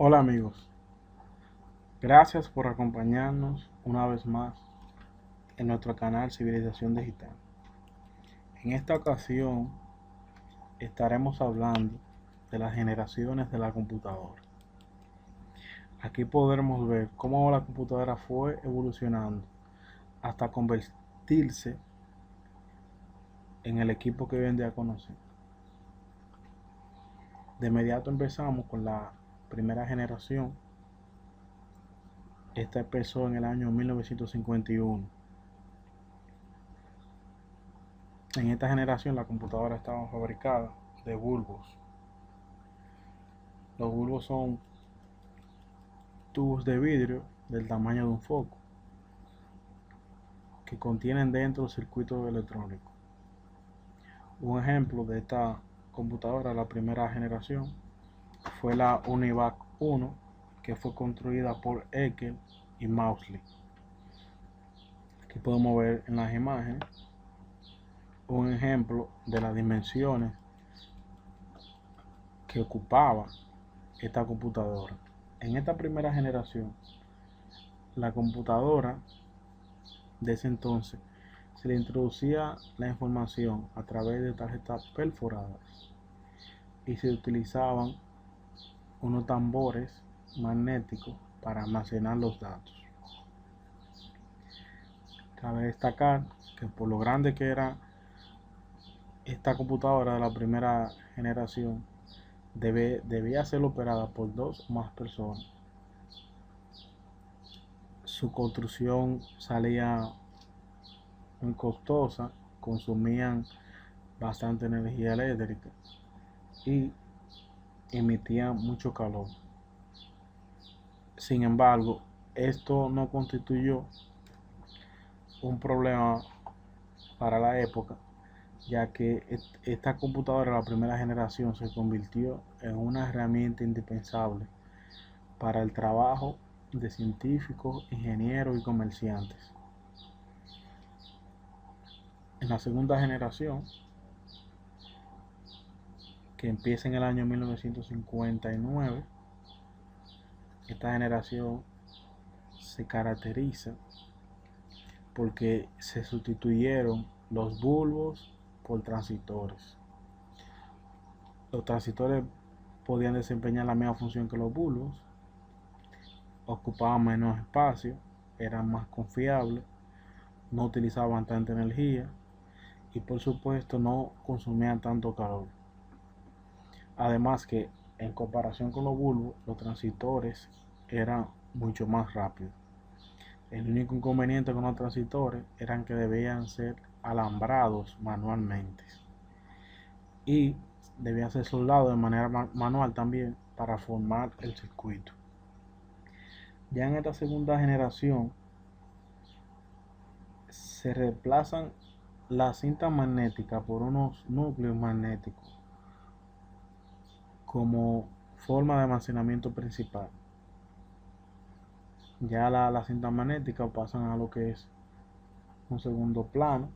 Hola amigos, gracias por acompañarnos una vez más en nuestro canal Civilización Digital. En esta ocasión estaremos hablando de las generaciones de la computadora. Aquí podremos ver cómo la computadora fue evolucionando hasta convertirse en el equipo que hoy en día conocemos. De inmediato empezamos con la primera generación. Esta empezó en el año 1951. En esta generación la computadora estaba fabricada de bulbos. Los bulbos son tubos de vidrio del tamaño de un foco que contienen dentro circuitos electrónicos. Un ejemplo de esta computadora, la primera generación, fue la UNIVAC 1, que fue construida por Eckert y Mauchly. Aquí podemos ver en las imágenes un ejemplo de las dimensiones que ocupaba esta computadora. En esta primera generación, la computadora de ese entonces se le introducía la información a través de tarjetas perforadas y se utilizaban unos tambores magnéticos para almacenar los datos. Cabe destacar que por lo grande que era esta computadora de la primera generación, debía ser operada por dos o más personas. Su construcción salía muy costosa, consumían bastante energía eléctrica y emitían mucho calor. Sin embargo, esto no constituyó un problema para la época, ya que esta computadora de la primera generación se convirtió en una herramienta indispensable para el trabajo de científicos, ingenieros y comerciantes. En la segunda generación, que empieza en el año 1959, esta generación se caracteriza porque se sustituyeron los bulbos por transistores. Los transistores podían desempeñar la misma función que los bulbos, ocupaban menos espacio, eran más confiables, no utilizaban tanta energía y por supuesto no consumían tanto calor. Además que en comparación con los bulbos, los transistores eran mucho más rápidos. El único inconveniente con los transistores eran que debían ser alambrados manualmente y debían ser soldados de manera manual también para formar el circuito. Ya en esta segunda generación se reemplazan la cinta magnética por unos núcleos magnéticos como forma de almacenamiento principal. Ya la cinta magnética pasan a lo que es un segundo plano.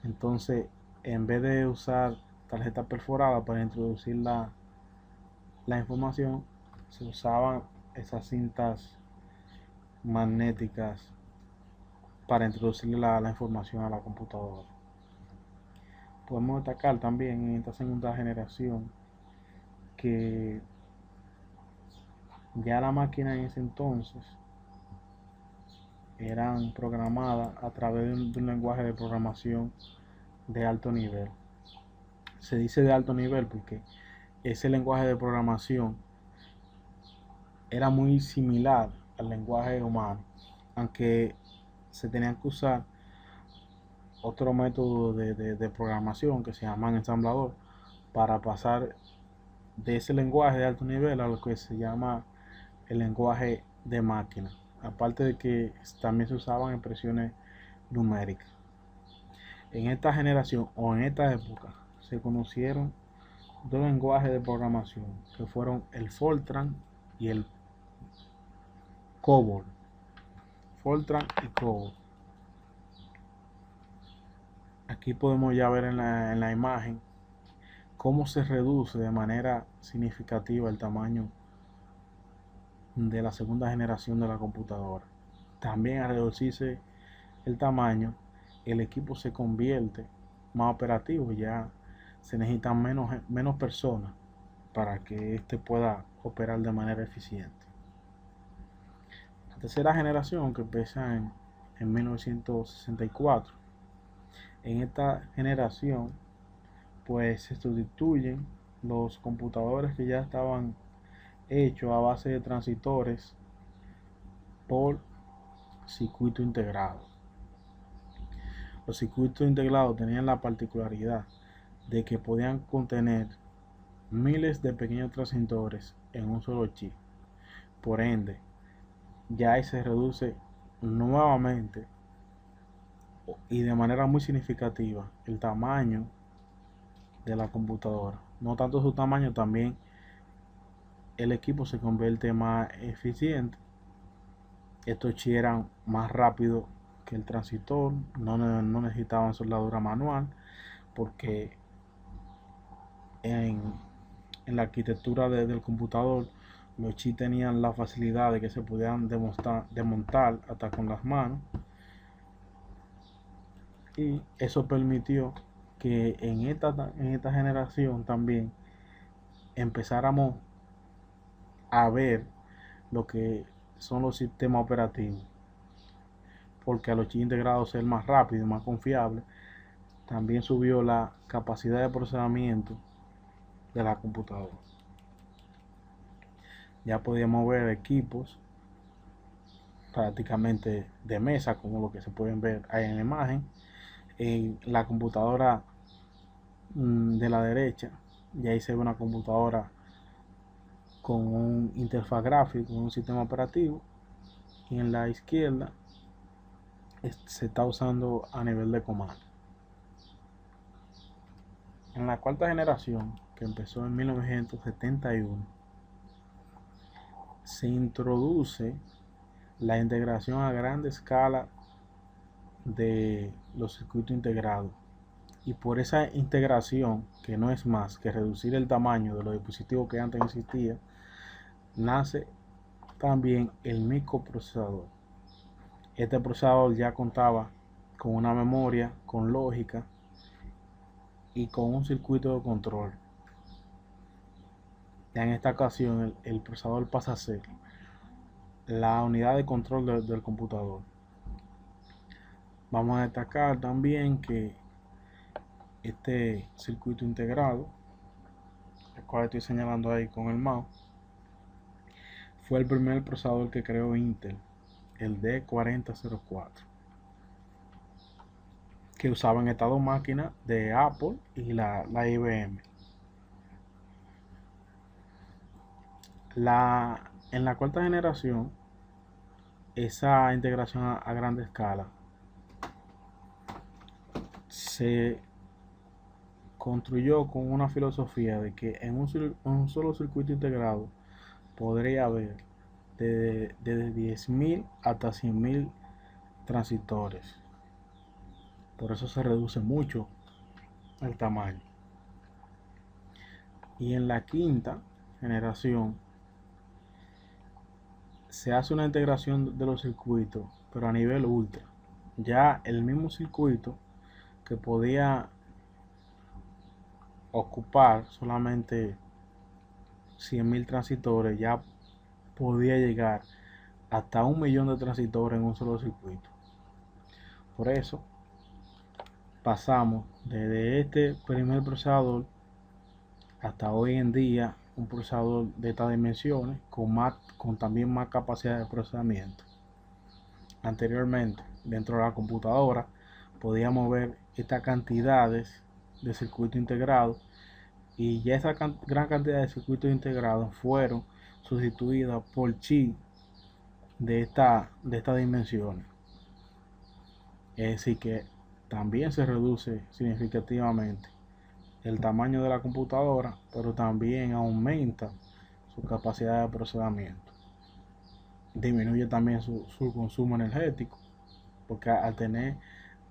Entonces, en vez de usar tarjeta perforada para introducir la información, se usaban esas cintas magnéticas para introducir la información a la computadora. Podemos destacar también en esta segunda generación que ya la máquina en ese entonces eran programadas a través de un lenguaje de programación de alto nivel. Se dice de alto nivel porque ese lenguaje de programación era muy similar al lenguaje humano, aunque se tenían que usar otro método de programación que se llaman ensamblador para pasar de ese lenguaje de alto nivel a lo que se llama el lenguaje de máquina, aparte de que también se usaban expresiones numéricas. En esta generación o en esta época se conocieron dos lenguajes de programación que fueron el Fortran y el COBOL. Fortran y COBOL. Aquí podemos ya ver en imagen cómo se reduce de manera significativa el tamaño de la segunda generación de la computadora. También al reducirse el tamaño, el equipo se convierte más operativo, ya se necesitan menos personas para que éste pueda operar de manera eficiente. La tercera generación, que empieza en 1964, en esta generación pues se sustituyen los computadores que ya estaban hechos a base de transistores por circuito integrado. Los circuitos integrados tenían la particularidad de que podían contener miles de pequeños transistores en un solo chip. Por ende, ya ahí se reduce nuevamente y de manera muy significativa el tamaño de la computadora. No tanto su tamaño, también el equipo se convierte más eficiente. Estos chips eran más rápidos que el transistor, no necesitaban soldadura manual, porque en la arquitectura del computador los chips tenían la facilidad de que se pudieran desmontar hasta con las manos, y eso permitió que en esta generación también empezáramos a ver lo que son los sistemas operativos, porque a los chips integrados ser más rápido y más confiable, también subió la capacidad de procesamiento de la computadora. Ya podíamos ver equipos prácticamente de mesa, como lo que se pueden ver ahí en la imagen. En la computadora de la derecha, y ahí se ve una computadora con un interfaz gráfico, un sistema operativo, y en la izquierda se está usando a nivel de comando. En la cuarta generación, que empezó en 1971, se introduce la integración a gran escala de los circuitos integrados, y por esa integración, que no es más que reducir el tamaño de los dispositivos que antes existía, nace también el microprocesador. Este procesador ya contaba con una memoria, con lógica y con un circuito de control. Ya en esta ocasión el procesador pasa a ser la unidad de control del computador. Vamos a destacar también que este circuito integrado, el cual estoy señalando ahí con el mouse, fue el primer procesador que creó Intel, el D4004, que usaban estas dos máquinas de Apple y la IBM. En la cuarta generación, esa integración a gran escala se construyó con una filosofía de que en un solo circuito integrado podría haber desde 10.000 hasta 100.000 transistores. Por eso se reduce mucho el tamaño. Y en la quinta generación se hace una integración de los circuitos, pero a nivel ultra. Ya el mismo circuito que podía ocupar solamente 100.000 transistores, ya podía llegar hasta 1.000.000 de transistores en un solo circuito. Por eso pasamos desde este primer procesador hasta hoy en día un procesador de estas dimensiones con también más capacidad de procesamiento. Anteriormente, dentro de la computadora podíamos ver estas cantidades de circuitos integrados, y ya esa gran cantidad de circuitos integrados fueron sustituidas por chips de estas dimensiones. Es decir, que también se reduce significativamente el tamaño de la computadora, pero también aumenta su capacidad de procesamiento. Disminuye también su consumo energético, porque al tener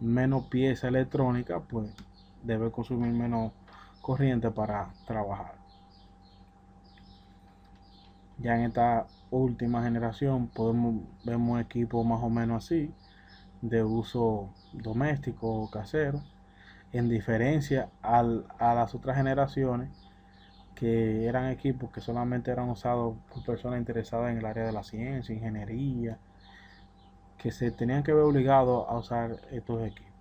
menos piezas electrónicas, pues debe consumir menos corriente para trabajar. Ya en esta última generación vemos equipos más o menos así, de uso doméstico o casero, en diferencia a las otras generaciones que eran equipos que solamente eran usados por personas interesadas en el área de la ciencia, ingeniería, que se tenían que ver obligados a usar estos equipos.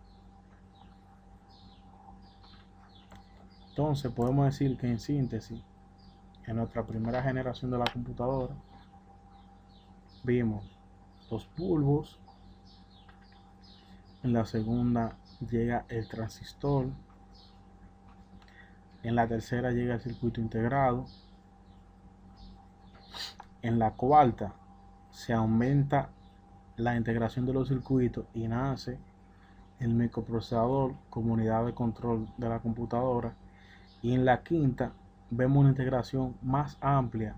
Entonces podemos decir que en síntesis, en nuestra primera generación de la computadora, vimos los bulbos, en la segunda llega el transistor, en la tercera llega el circuito integrado, en la cuarta se aumenta la integración de los circuitos y nace el microprocesador como unidad de control de la computadora, y en la quinta vemos una integración más amplia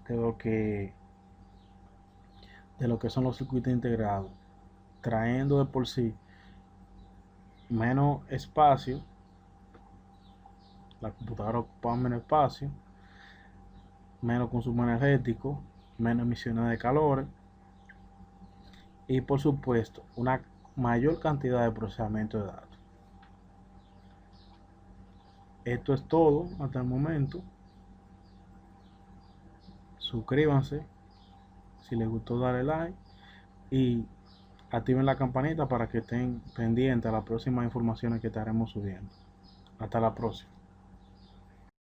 de lo que son los circuitos integrados, trayendo de por sí menos espacio, la computadora ocupa menos espacio, menos consumo energético, menos emisiones de calor y por supuesto una mayor cantidad de procesamiento de datos. Esto es todo hasta el momento. Suscríbanse, si les gustó dale like y activen la campanita para que estén pendientes a las próximas informaciones que estaremos subiendo. Hasta la próxima.